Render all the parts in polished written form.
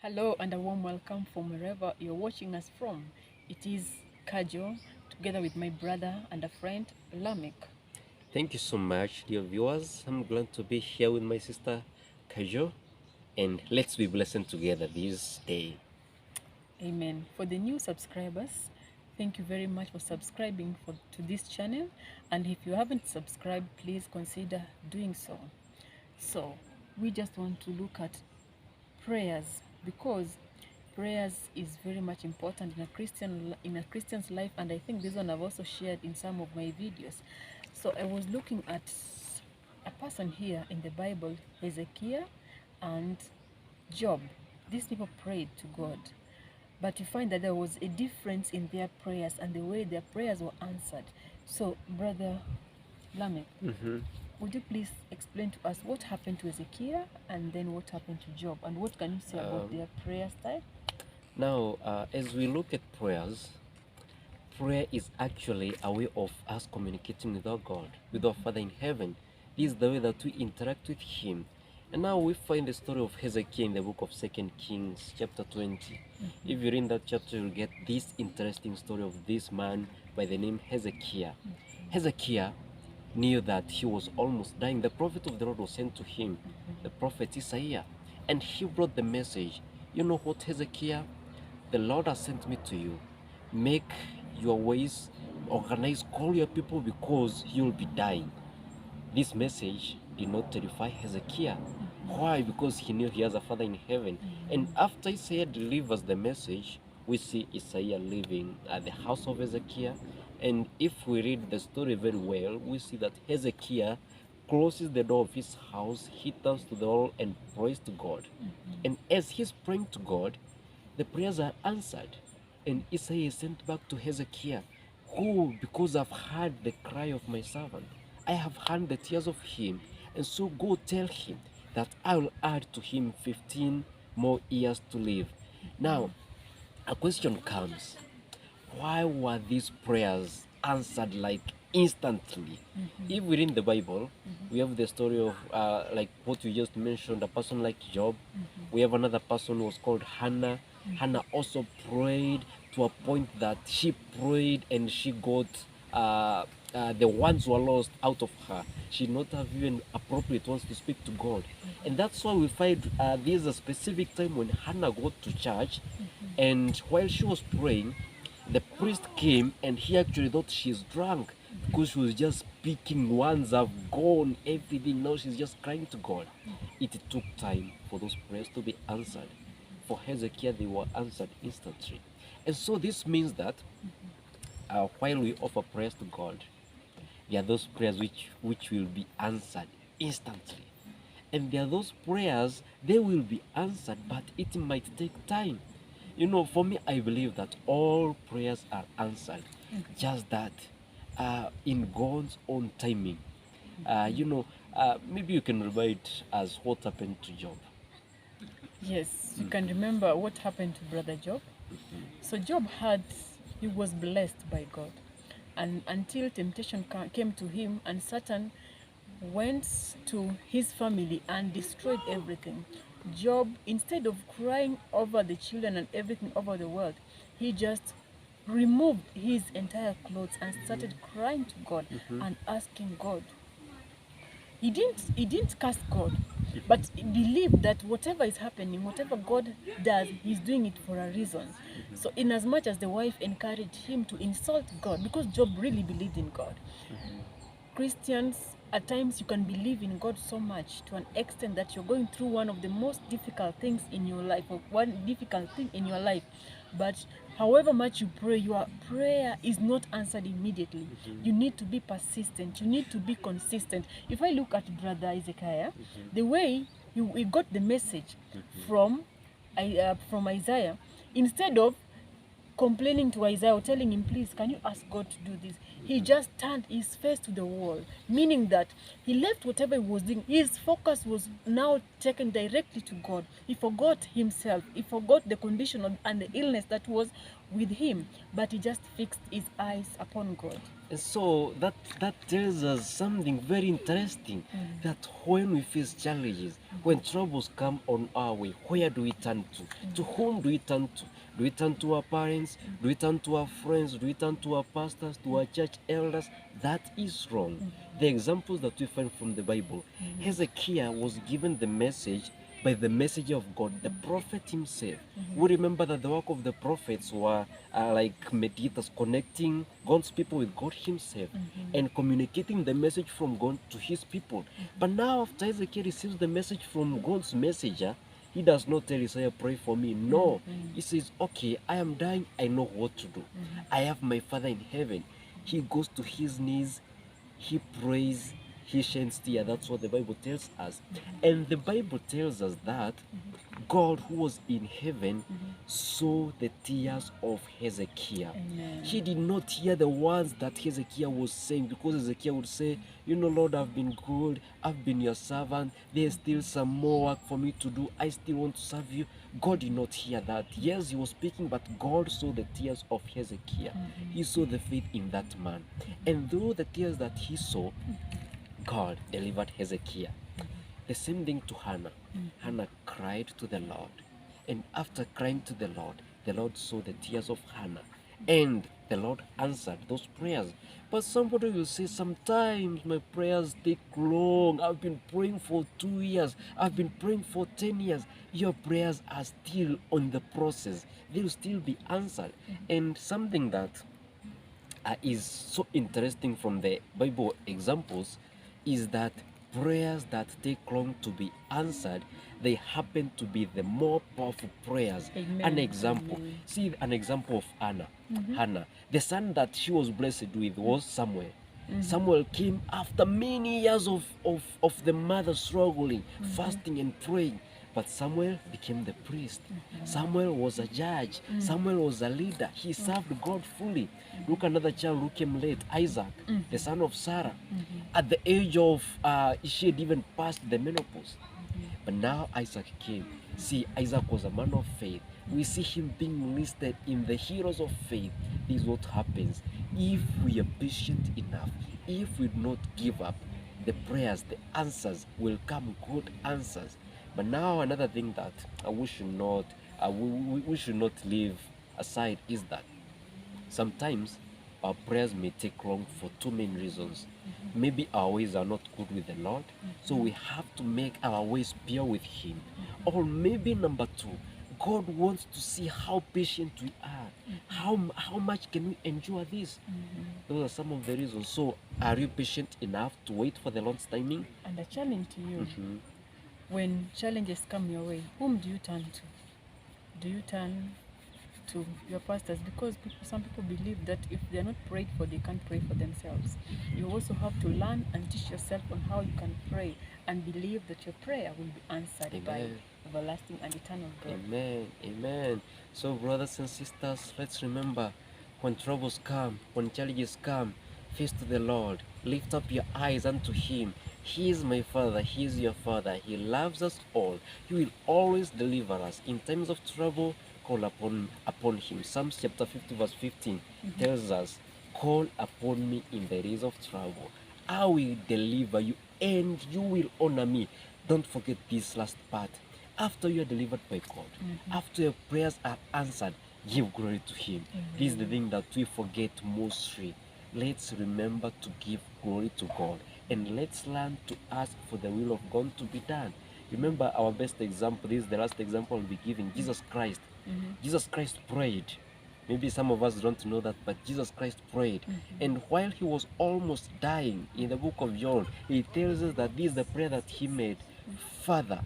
Hello and a warm welcome from wherever you're watching us from. It is Kajo, together with my brother and a friend, Lamek. Thank you so much, dear viewers. I'm glad to be here with my sister Kajo, and let's be blessed together this day. Amen. For the new subscribers, thank you very much for subscribing to this channel. And if you haven't subscribed, please consider doing so. So, we just want to look at prayers because prayers is very much important in a Christian's life, and I think this one I've also shared in some of my videos. So I was looking at a person here in the Bible, Hezekiah and Job. These people prayed to God, but you find that there was a difference in their prayers and the way their prayers were answered. So, brother Lamek, would you please explain to us what happened to Hezekiah and then what happened to Job, and what can you say about their prayer style? Now, as we look at prayers, prayer is actually a way of us communicating with our God, with our Father in heaven. This is the way that we interact with Him. And now we find the story of Hezekiah in the book of 2 Kings, chapter 20. If you read that chapter, you'll get this interesting story of this man by the name Hezekiah. Hezekiah knew that he was almost dying. The prophet of the Lord was sent to him, the prophet Isaiah, and he brought the message. You know what, Hezekiah? The Lord has sent me to you. Make your ways, organize, call your people because you'll be dying. This message did not terrify Hezekiah. Why? Because he knew he has a Father in heaven. And after Isaiah delivers the message, we see Isaiah living at the house of Hezekiah. And if we read the story very well, we see that Hezekiah closes the door of his house, he turns to the wall and prays to God. And as he's praying to God, the prayers are answered. And Isaiah is sent back to Hezekiah, who, because I've heard the cry of my servant, I have heard the tears of him, and so go tell him that I will add to him 15 more years to live. Now, a question comes, why were these prayers answered like instantly? If we read the Bible, we have the story of like what you just mentioned, a person like Job. We have another person who was called Hannah. Hannah also prayed to a point that she prayed and she got the ones who were lost out of her. She did not have even appropriate ones to speak to God. And that's why we find there's a specific time when Hannah got to church, and while she was praying, the priest came and he actually thought she's drunk because she was just speaking, ones have gone, everything. Now she's just crying to God. It took time for those prayers to be answered. For Hezekiah, they were answered instantly. And so this means that while we offer prayers to God, there are those prayers which will be answered instantly. And there are those prayers, they will be answered, but it might take time. You know, for me, I believe that all prayers are answered, just that in God's own timing. Maybe you can remind us what happened to Job. Yes, you can remember what happened to brother Job. So he was blessed by God, and until temptation came to him and Satan went to his family and destroyed everything. Job, instead of crying over the children and everything over the world, he just removed his entire clothes and started crying to God and asking God. He didn't curse God, but he believed that whatever is happening, whatever God does, he's doing it for a reason. So in as much as the wife encouraged him to insult God, because Job really believed in God. Christians, at times you can believe in God so much to an extent that you're going through one of the most difficult things in your life, or one difficult thing in your life, but however much you pray, your prayer is not answered immediately. You need to be persistent, you need to be consistent. If I look at brother Hezekiah, the way he got the message from Isaiah, instead of complaining to Isaiah or telling him, please, can you ask God to do this? he just turned his face to the wall, meaning that he left whatever he was doing. His focus was now taken directly to God. He forgot himself. He forgot the condition and the illness that was with him, but he just fixed his eyes upon God. And so that tells us something very interesting, that when we face challenges, when troubles come on our way, where do we turn to? To whom do we turn to? Do we turn to our parents? Do we turn to our friends? Do we turn to our pastors, to our church elders? That is wrong. The examples that we find from the Bible, Hezekiah was given the message by the messenger of God, the prophet himself. We remember that the work of the prophets were like mediators, connecting God's people with God himself and communicating the message from God to his people. But now after Hezekiah receives the message from God's messenger, he does not tell Isaiah, pray for me. No, he says, okay, I am dying, I know what to do. I have my Father in heaven. He goes to his knees, he prays, he sheds tears. That's what the Bible tells us. And the Bible tells us that God, who was in heaven, saw the tears of Hezekiah. Amen. He did not hear the words that Hezekiah was saying, because Hezekiah would say, you know, Lord, I've been good, I've been your servant, there's still some more work for me to do, I still want to serve you. God did not hear that. Yes, he was speaking, but God saw the tears of Hezekiah. He saw the faith in that man. And through the tears that he saw, God delivered Hezekiah. The same thing to Hannah. Hannah cried to the Lord. And after crying to the Lord saw the tears of Hannah. And the Lord answered those prayers. But somebody will say, sometimes my prayers take long. I've been praying for 2 years. I've been praying for 10 years. Your prayers are still on the process. They will still be answered. And something that is so interesting from the Bible examples is that prayers that take long to be answered, they happen to be the more powerful prayers. Amen. An example, Amen. see an example of Hannah. The son that she was blessed with was Samuel. Samuel came after many years of the mother struggling, fasting and praying. But Samuel became the priest. Samuel was a judge. Samuel was a leader. He served God fully. Look, another child who came late, Isaac, the son of Sarah. At the age of, she had even passed the menopause. But now Isaac came. See, Isaac was a man of faith. We see him being listed in the heroes of faith. This is what happens. If we are patient enough, if we do not give up, the prayers, the answers will come, good answers. But now another thing that we should not leave aside is that sometimes our prayers may take long for too many reasons. Maybe our ways are not good with the Lord, so we have to make our ways pure with Him. Or maybe number two, God wants to see how patient we are. How much can we endure this? Those are some of the reasons. So are you patient enough to wait for the Lord's timing? And a challenge to you. When challenges come your way, whom do you turn to? Do you turn to your pastors? Because some people believe that if they are not prayed for, they can't pray for themselves. You also have to learn and teach yourself on how you can pray and believe that your prayer will be answered by everlasting and eternal God. Amen. Amen. So brothers and sisters, let's remember, when troubles come, when challenges come, face to the Lord. Lift up your eyes unto Him. He is my Father, He is your Father. He loves us all. He will always deliver us. In times of trouble, call upon Him. Psalms chapter 50 verse 15 tells us, call upon me in the days of trouble. I will deliver you and you will honor me. Don't forget this last part. After you are delivered by God, after your prayers are answered, give glory to Him. This is the thing that we forget mostly. Let's remember to give glory to God, and let's learn to ask for the will of God to be done. Remember our best example, this is the last example I'll be giving, Jesus Christ. Jesus Christ prayed. Maybe some of us don't know that, but Jesus Christ prayed. And while He was almost dying, in the book of John, He tells us that this is the prayer that He made. Father,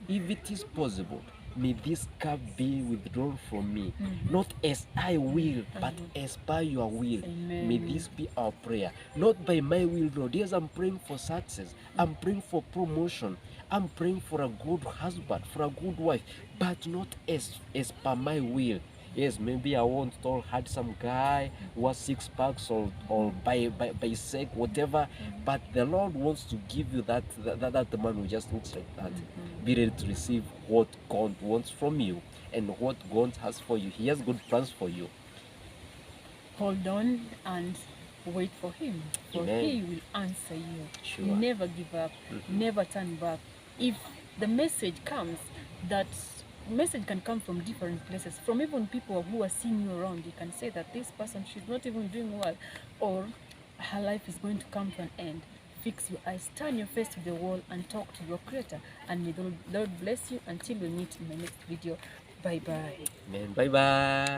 if it is possible, may this cup be withdrawn from me. Not as I will, but as by your will. Amen. May this be our prayer. Not by my will, Lord. Yes, I'm praying for success. I'm praying for promotion. I'm praying for a good husband, for a good wife, but not as per my will. Yes, maybe I want to had some guy who has 6 packs or by sake, whatever. But the Lord wants to give you that man who just looks like that. Be ready to receive what God wants from you and what God has for you. He has good plans for you. Hold on and wait for him, for Amen. he will answer you. Sure. Never give up, never turn back. If the message comes, that message can come from different places, from even people who are seeing you around. You can say that this person, she's not even doing well, or her life is going to come to an end. Fix your eyes, turn your face to the wall and talk to your creator, and may the Lord bless you until we meet in the next video. Bye bye. Amen. Bye bye.